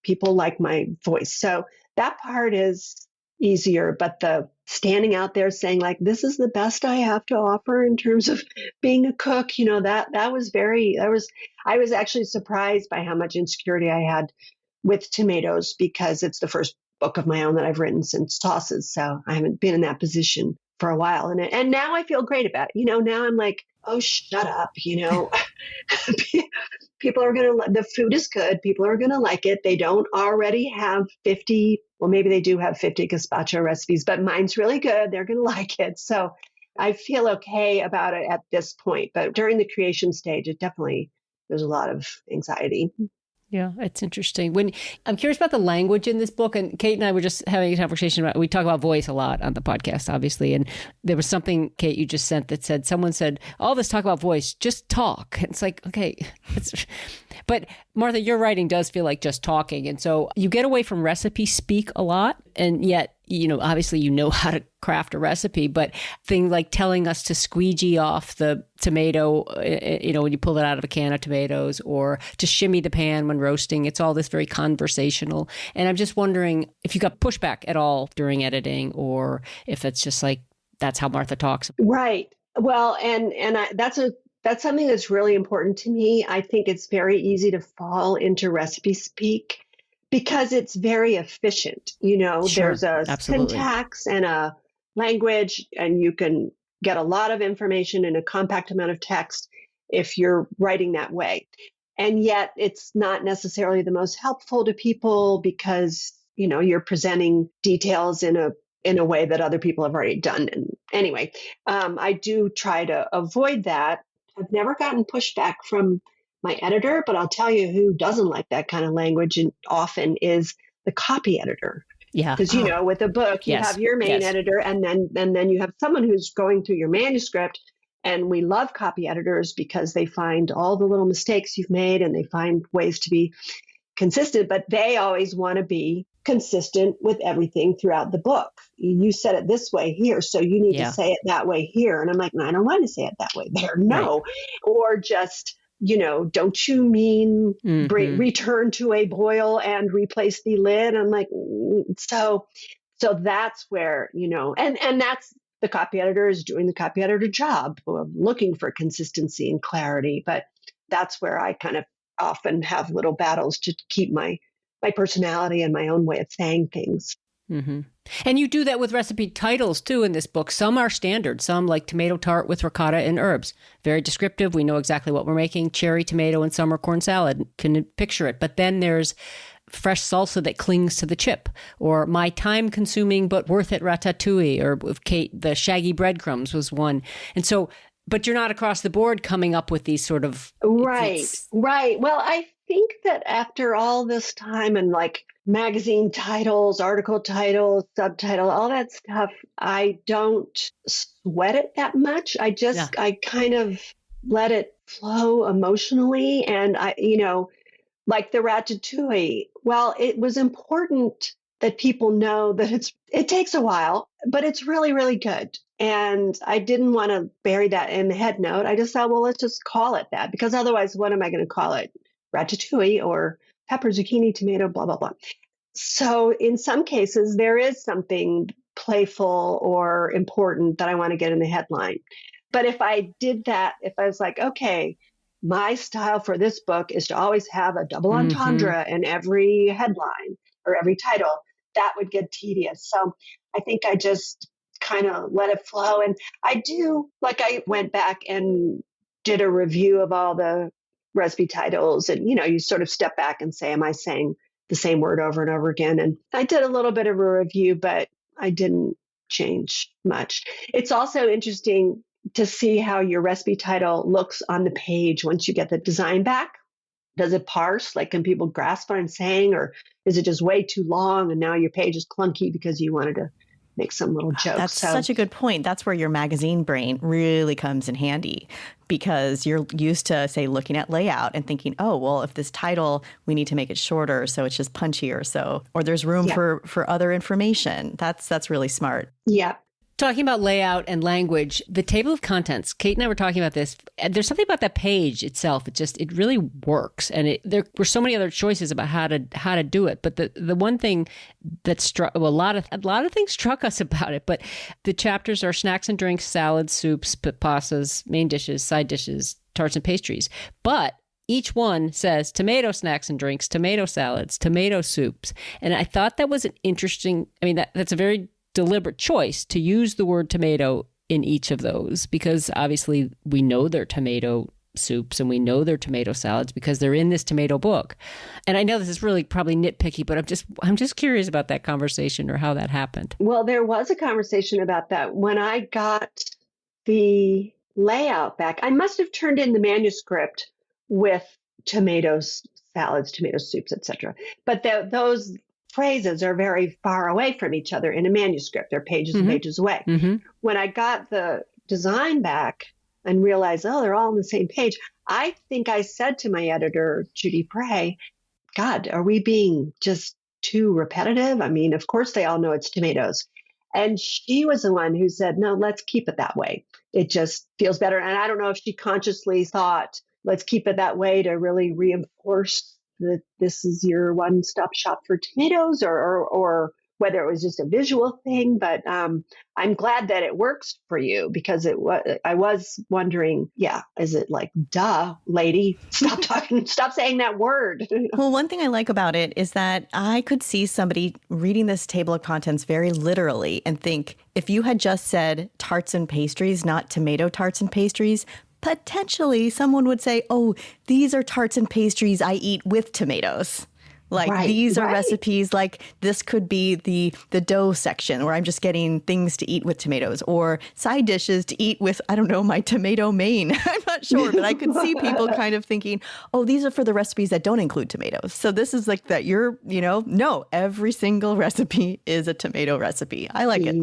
people like my voice. So that part is easier, but the standing out there saying like, this is the best I have to offer in terms of being a cook, I was actually surprised by how much insecurity I had with tomatoes because it's the first book of my own that I've written since Tosses. So I haven't been in that position for a while. And now I feel great about it. Now I'm like, oh, shut up. People are the food is good. People are going to like it. They don't already have 50, well, maybe they do have 50 gazpacho recipes, but mine's really good. They're going to like it. So I feel okay about it at this point. But during the creation stage, there's a lot of anxiety. Yeah, it's interesting. I'm curious about the language in this book, and Kate and I were just having a conversation we talk about voice a lot on the podcast, obviously. And there was something, Kate, you just sent that someone said, all this talk about voice, just talk. And it's like, okay. But Martha, your writing does feel like just talking. And so you get away from recipe speak a lot. And yet, obviously how to craft a recipe, but things like telling us to squeegee off the tomato, when you pull it out of a can of tomatoes, or to shimmy the pan when roasting. It's all this very conversational. And I'm just wondering if you got pushback at all during editing, or if it's just like, that's how Martha talks. Right. Well, that's something that's really important to me. I think it's very easy to fall into recipe speak because it's very efficient. Sure, there's a absolutely. syntax and a language, and you can get a lot of information in a compact amount of text if you're writing that way. And yet it's not necessarily the most helpful to people because, you're presenting details in a way that other people have already done. And anyway, I do try to avoid that. I've never gotten pushback from my editor, but I'll tell you who doesn't like that kind of language and often is the copy editor. Yeah. Because, with a book, you have your main editor and then you have someone who's going through your manuscript. And we love copy editors because they find all the little mistakes you've made and they find ways to be consistent, but they always want to be consistent with everything throughout the book. You said it this way here, so you need to say it that way here. And I'm like, no, I don't want to say it that way there. No. Right. Or just, don't you mean return to a boil and replace the lid? I'm like, so that's where, and that's the copy editor is doing the copy editor job of looking for consistency and clarity. But that's where I kind of often have little battles to keep my personality and my own way of saying things. Mm-hmm. And you do that with recipe titles too in this book. Some are standard, some like tomato tart with ricotta and herbs. Very descriptive. We know exactly what we're making. Cherry tomato and summer corn salad. Can picture it. But then there's fresh salsa that clings to the chip, or my time consuming but worth it ratatouille, or with Kate, the shaggy breadcrumbs was one. And so, but you're not across the board coming up with these sort of... Right. Well, I think that after all this time and like magazine titles, article titles, subtitle, all that stuff, I don't sweat it that much. I kind of let it flow emotionally. And like the ratatouille, well, it was important that people know that it takes a while, but it's really, really good. And I didn't want to bury that in the head note. I just thought, well, let's just call it that, because otherwise, what am I going to call it? Ratatouille or pepper, zucchini, tomato, blah, blah, blah. So in some cases, there is something playful or important that I want to get in the headline. But if I did that, if I was like, okay, my style for this book is to always have a double entendre in every headline or every title, that would get tedious. So I think I just kind of let it flow. And I went back and did a review of all the recipe titles. And, you sort of step back and say, am I saying the same word over and over again? And I did a little bit of a review, but I didn't change much. It's also interesting to see how your recipe title looks on the page once you get the design back. Does it parse? Like, can people grasp what I'm saying? Or is it just way too long and now your page is clunky because you wanted to make some little joke? That's such a good point. That's where your magazine brain really comes in handy, because you're used to, say, looking at layout and thinking, oh, well, if this title, we need to make it shorter so it's just punchier, or there's room for other information. That's really smart. Yeah. Talking about layout and language, the table of contents, Kate and I were talking about this. There's something about that page itself. It really works. And there were so many other choices about how to do it. But the one thing that struck, a lot of things struck us about it, but the chapters are snacks and drinks, salads, soups, pastas, main dishes, side dishes, tarts and pastries. But each one says tomato snacks and drinks, tomato salads, tomato soups. And I thought that was an interesting, that's a very deliberate choice to use the word tomato in each of those, because obviously we know they're tomato soups and we know they're tomato salads because they're in this tomato book. And I know this is really probably nitpicky, but I'm just curious about that conversation or how that happened. Well, there was a conversation about that. When I got the layout back, I must have turned in the manuscript with tomatoes, salads, tomato soups, etc. But those phrases are very far away from each other in a manuscript. They're pages and pages away. Mm-hmm. When I got the design back and realized, they're all on the same page, I think I said to my editor, Judy Prey, God, are we being just too repetitive? Of course they all know it's tomatoes. And she was the one who said, no, let's keep it that way. It just feels better. And I don't know if she consciously thought, let's keep it that way to really reinforce that this is your one-stop shop for tomatoes, or whether it was just a visual thing. But I'm glad that it works for you, because I was wondering, is it like, duh, lady, stop talking, stop saying that word. Well, one thing I like about it is that I could see somebody reading this table of contents very literally and think, if you had just said tarts and pastries, not tomato tarts and pastries, potentially someone would say, oh, these are tarts and pastries I eat with tomatoes. These are recipes, like this could be the dough section where I'm just getting things to eat with tomatoes, or side dishes to eat with, I don't know, my tomato main. I'm not sure, but I could see people kind of thinking, oh, these are for the recipes that don't include tomatoes. So this is like that no, every single recipe is a tomato recipe. I like it.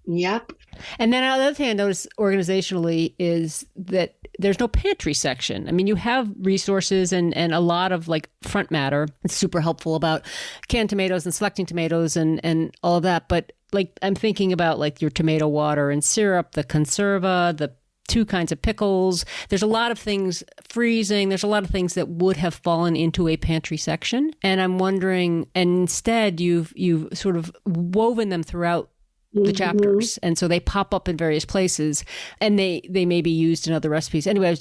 Yep. And then another thing I noticed organizationally is that there's no pantry section. You have resources and a lot of like front matter. It's super helpful about canned tomatoes and selecting tomatoes and all of that. But like, I'm thinking about like your tomato water and syrup, the conserva, the 2 kinds of pickles. There's a lot of things freezing. There's a lot of things that would have fallen into a pantry section. And I'm wondering, and instead you've sort of woven them throughout the chapters. And so they pop up in various places, and they may be used in other recipes. Anyway,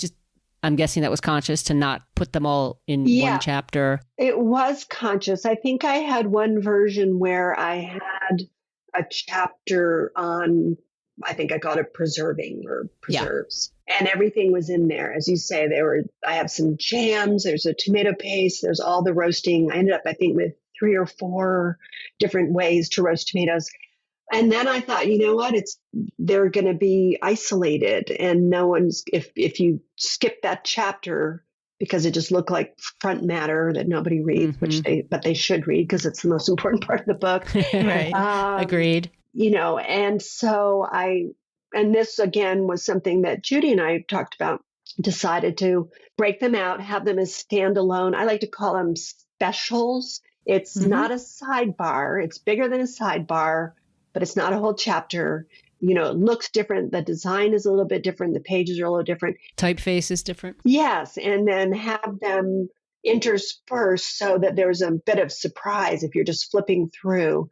I'm guessing that was conscious to not put them all in one chapter. It was conscious. I think I had one version where I had a chapter on, I think I called it preserving or preserves. Yeah. And everything was in there. As you say, I have some jams, there's a tomato paste, there's all the roasting. I ended up, I think, with 3 or 4 different ways to roast tomatoes. And then I thought, you know what, they're going to be isolated, and no one's, if you skip that chapter because it just looked like front matter that nobody reads, but they should read because it's the most important part of the book. Right. Agreed. And so and this again was something that Judy and I talked about, decided to break them out, have them as standalone. I like to call them specials. It's not a sidebar. It's bigger than a sidebar, but it's not a whole chapter. It looks different. The design is a little bit different. The pages are a little different. Typeface is different. Yes. And then have them interspersed so that there's a bit of surprise. If you're just flipping through,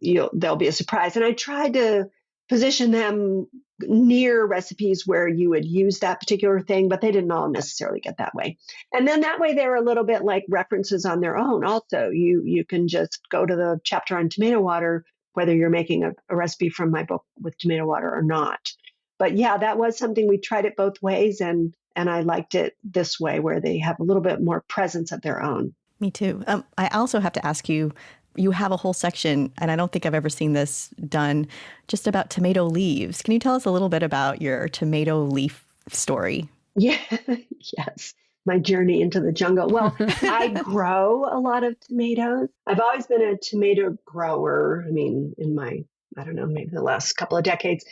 there'll be a surprise. And I tried to position them near recipes where you would use that particular thing, but they didn't all necessarily get that way. And then that way they're a little bit like references on their own. Also, you can just go to the chapter on tomato water, whether you're making a recipe from my book with tomato water or not. But yeah, that was something we tried it both ways, and I liked it this way where they have a little bit more presence of their own. Me too. I also have to ask you, you have a whole section, and I don't think I've ever seen this done, just about tomato leaves. Can you tell us a little bit about your tomato leaf story? Yeah, yes. My journey into the jungle. Well, I grow a lot of tomatoes. I've always been a tomato grower. I mean, in my, I don't know, maybe the last couple of decades.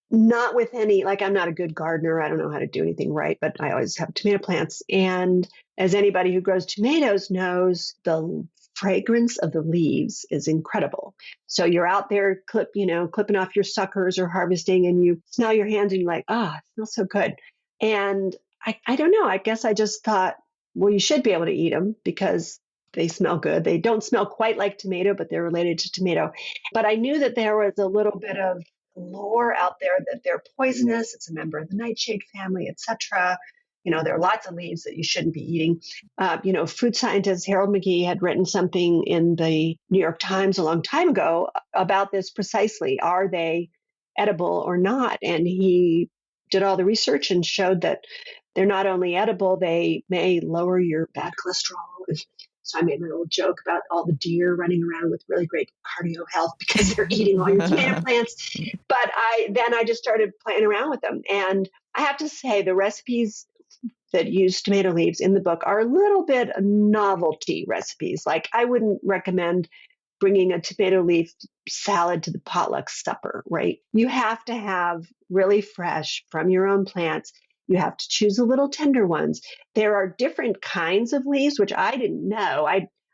Not with any, like I'm not a good gardener. I don't know how to do anything right, but I always have tomato plants. And as anybody who grows tomatoes knows, the fragrance of the leaves is incredible. So you're out there clipping off your suckers or harvesting, and you smell your hands and you're like, it smells so good. And I don't know, I guess I just thought, well, you should be able to eat them because they smell good. They don't smell quite like tomato, but they're related to tomato. But I knew that there was a little bit of lore out there that they're poisonous. It's a member of the nightshade family, etc. There are lots of leaves that you shouldn't be eating. Food scientist Harold McGee had written something in the New York Times a long time ago about this precisely. Are they edible or not? And he did all the research and showed that they're not only edible, they may lower your bad cholesterol. So I made my little joke about all the deer running around with really great cardio health because they're eating all your tomato plants. But I just started playing around with them. And I have to say the recipes that use tomato leaves in the book are a little bit novelty recipes. Like I wouldn't recommend bringing a tomato leaf salad to the potluck supper, right? You have to have really fresh from your own plants. You have to choose the little tender ones. There are different kinds of leaves, which I didn't know.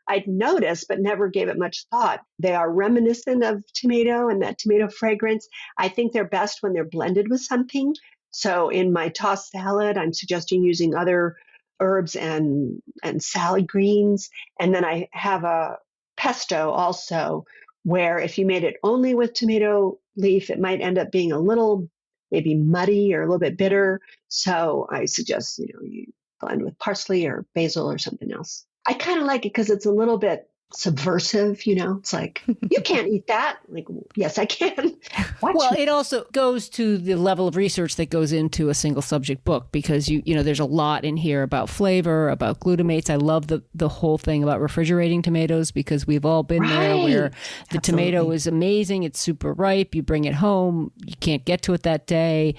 I'd noticed, but never gave it much thought. They are reminiscent of tomato and that tomato fragrance. I think they're best when they're blended with something. So in my tossed salad, I'm suggesting using other herbs and salad greens. And then I have a pesto also, where if you made it only with tomato leaf, it might end up being a little maybe muddy or a little bit bitter. So I suggest, you blend with parsley or basil or something else. I kind of like it because it's a little bit subversive, it's like, you can't eat that. Like, yes, I can. Well, it also goes to the level of research that goes into a single subject book because there's a lot in here about flavor, about glutamates. I love the whole thing about refrigerating tomatoes because we've all been there where the tomato is amazing. It's super ripe. You bring it home. You can't get to it that day.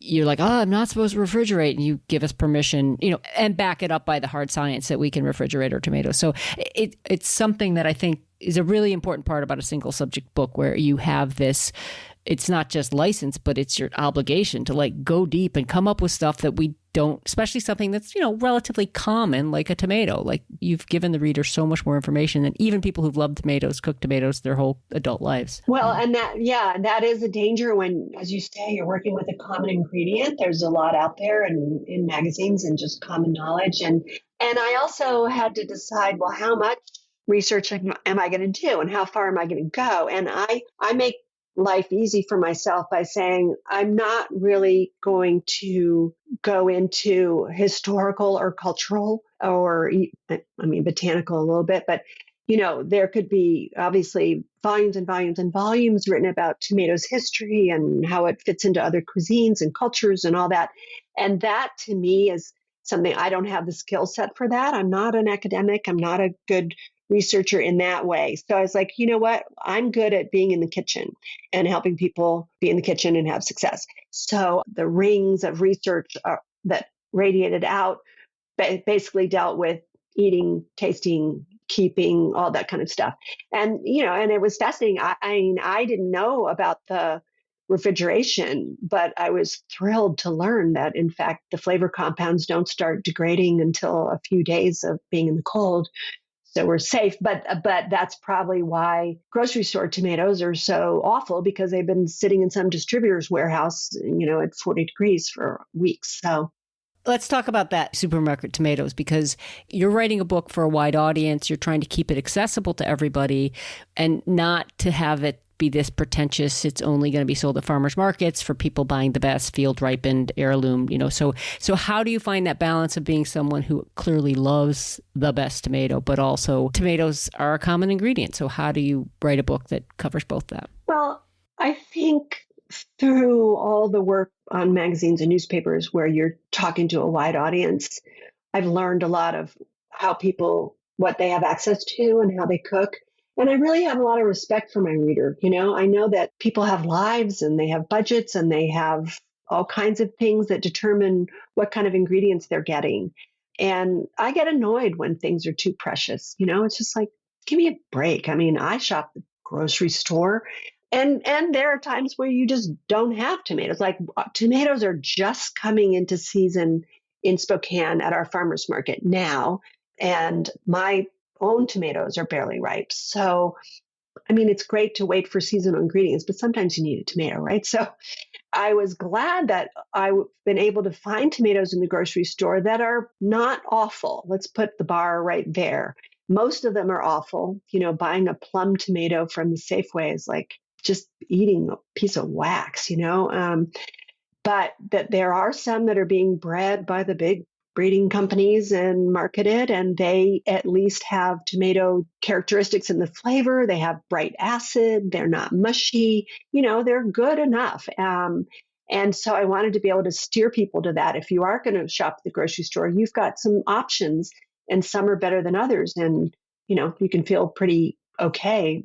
You're like, I'm not supposed to refrigerate. And you give us permission, and back it up by the hard science that we can refrigerate our tomatoes. So it's something that I think is a really important part about a single subject book where you have this, it's not just license, but it's your obligation to like go deep and come up with stuff that we don't, especially something that's, relatively common, like a tomato. Like you've given the reader so much more information than even people who've loved tomatoes, cooked tomatoes their whole adult lives. Well, and that is a danger when, as you say, you're working with a common ingredient. There's a lot out there and in magazines and just common knowledge. And I also had to decide, well, how much research am I going to do and how far am I going to go? And I make life easy for myself by saying I'm not really going to go into historical or cultural or botanical a little bit, but there could be obviously volumes and volumes and volumes written about tomatoes' history and how it fits into other cuisines and cultures and all that. And that to me is something I don't have the skill set for that. I'm not an academic. I'm not a good researcher in that way. So I was like, you know what? I'm good at being in the kitchen and helping people be in the kitchen and have success. So the rings of research that radiated out basically dealt with eating, tasting, keeping, all that kind of stuff. And, and it was fascinating. I didn't know about the refrigeration, but I was thrilled to learn that, in fact, the flavor compounds don't start degrading until a few days of being in the cold. So we're safe, but that's probably why grocery store tomatoes are so awful because they've been sitting in some distributor's warehouse, at 40 degrees for weeks. So let's talk about that supermarket tomatoes because you're writing a book for a wide audience. You're trying to keep it accessible to everybody and not to have it be this pretentious. It's only going to be sold at farmers markets for people buying the best field ripened heirloom, so how do you find that balance of being someone who clearly loves the best tomato, but also tomatoes are a common ingredient? So how do you write a book that covers both that? Well, I think through all the work on magazines and newspapers where you're talking to a wide audience, I've learned a lot of what they have access to and how they cook. And I really have a lot of respect for my reader. I know that people have lives and they have budgets and they have all kinds of things that determine what kind of ingredients they're getting. And I get annoyed when things are too precious. It's just like, give me a break. I mean, I shop at the grocery store and there are times where you just don't have tomatoes. Like tomatoes are just coming into season in Spokane at our farmers market now. And my own tomatoes are barely ripe. So, I mean, it's great to wait for seasonal ingredients, but sometimes you need a tomato, right? So I was glad that I've been able to find tomatoes in the grocery store that are not awful. Let's put the bar right there. Most of them are awful. Buying a plum tomato from the Safeway is like just eating a piece of wax, but that there are some that are being bred by the big breeding companies and marketed, and they at least have tomato characteristics in the flavor. They have bright acid. They're not mushy. They're good enough. And so I wanted to be able to steer people to that. If you are going to shop at the grocery store, you've got some options, and some are better than others. And, you can feel pretty okay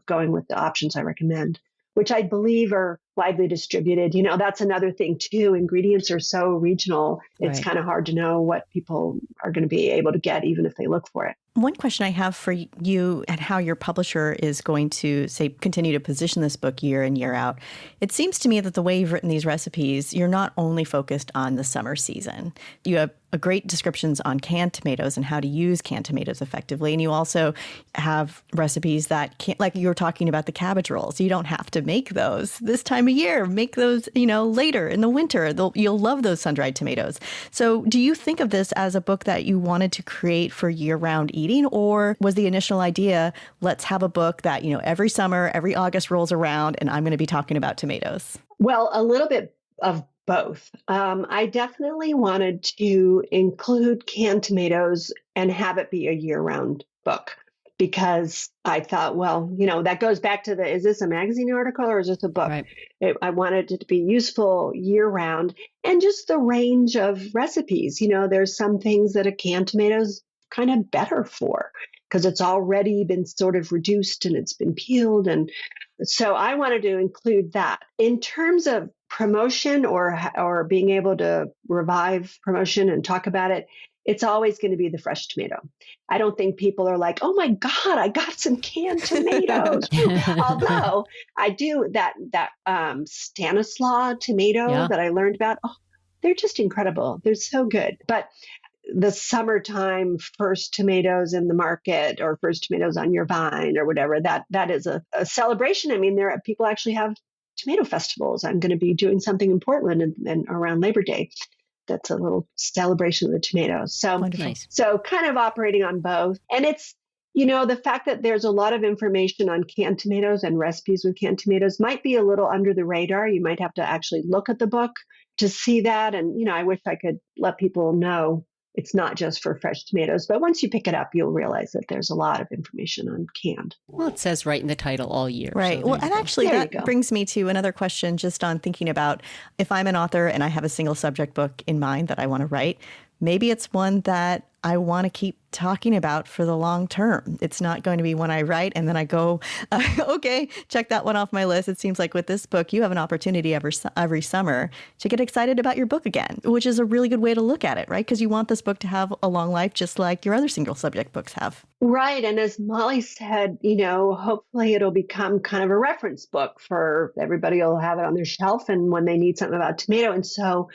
going with the options I recommend, which I believe are widely distributed. That's another thing too. Ingredients are so regional. It's kind of hard to know what people are going to be able to get, even if they look for it. One question I have for you and how your publisher is going to, say, continue to position this book year in, year out. It seems to me that the way you've written these recipes, you're not only focused on the summer season. You have great descriptions on canned tomatoes and how to use canned tomatoes effectively. And you also have recipes that like you were talking about the cabbage rolls. You don't have to make those this time of year. Make those, later in the winter. You'll love those sun-dried tomatoes. So do you think of this as a book that you wanted to create for year-round eating? Or was the initial idea, let's have a book that, every summer, every August rolls around and I'm going to be talking about tomatoes? Well, a little bit of both. I definitely wanted to include canned tomatoes and have it be a year-round book, because I thought, well, that goes back to is this a magazine article or is this a book? Right. I wanted it to be useful year-round, and just the range of recipes. There's some things that a canned tomato's kind of better for because it's already been sort of reduced and it's been peeled. And so I wanted to include that. In terms of promotion or being able to revive promotion and talk about it, it's always going to be the fresh tomato. I don't think people are like, oh my God, I got some canned tomatoes. Although I do that Stanislaus tomato that I learned about. Oh, they're just incredible. They're so good. But the summertime first tomatoes in the market or first tomatoes on your vine or whatever, that is a celebration. I mean, people actually have tomato festivals. I'm going to be doing something in Portland and around Labor Day. That's a little celebration of the tomatoes. So, nice. So kind of operating on both. And it's, the fact that there's a lot of information on canned tomatoes and recipes with canned tomatoes might be a little under the radar. You might have to actually look at the book to see that. And, I wish I could let people know it's not just for fresh tomatoes, but once you pick it up, you'll realize that there's a lot of information on canned. Well, it says right in the title all year. Right. So well, and actually that brings me to another question just on thinking about if I'm an author and I have a single subject book in mind that I want to write, maybe it's one that I want to keep talking about for the long term. It's not going to be one I write and then I go, okay, check that one off my list. It seems like with this book, you have an opportunity every summer to get excited about your book again, which is a really good way to look at it, right? Because you want this book to have a long life, just like your other single subject books have. Right. And as Molly said, hopefully it'll become kind of a reference book for everybody. Will have it on their shelf and when they need something about tomato. And so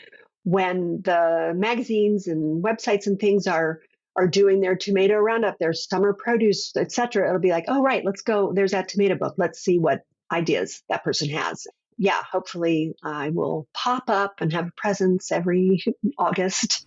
when the magazines and websites and things are doing their tomato roundup, their summer produce, et cetera, it'll be like, oh, right, let's go. There's that tomato book. Let's see what ideas that person has. yeah, hopefully I will pop up and have a presence every August.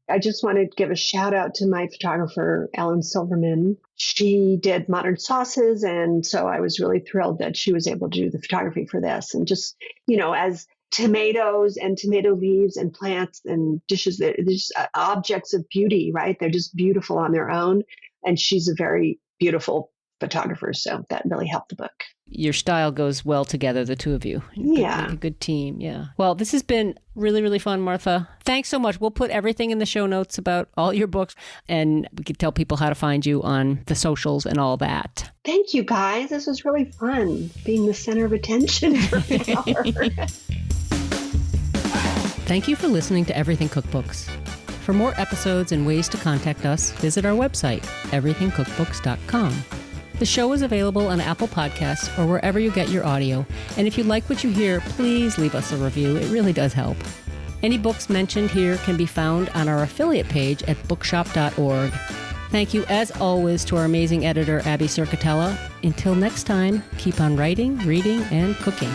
I just want to give a shout out to my photographer, Ellen Silverman. She did Modern Sauces. And so I was really thrilled that she was able to do the photography for this. And just, as tomatoes and tomato leaves and plants and dishes, they're just objects of beauty, right? They're just beautiful on their own. And she's a very beautiful photographer. So that really helped the book. Your style goes well together, the two of you. Yeah. A good team. Yeah. Well, this has been really, really fun, Martha. Thanks so much. We'll put everything in the show notes about all your books, and we could tell people how to find you on the socials and all that. Thank you, guys. This was really fun, being the center of attention for an hour. Thank you for listening to Everything Cookbooks. For more episodes and ways to contact us, visit our website, everythingcookbooks.com. The show is available on Apple Podcasts or wherever you get your audio. And if you like what you hear, please leave us a review. It really does help. Any books mentioned here can be found on our affiliate page at bookshop.org. Thank you, as always, to our amazing editor, Abby Circatella. Until next time, keep on writing, reading, and cooking.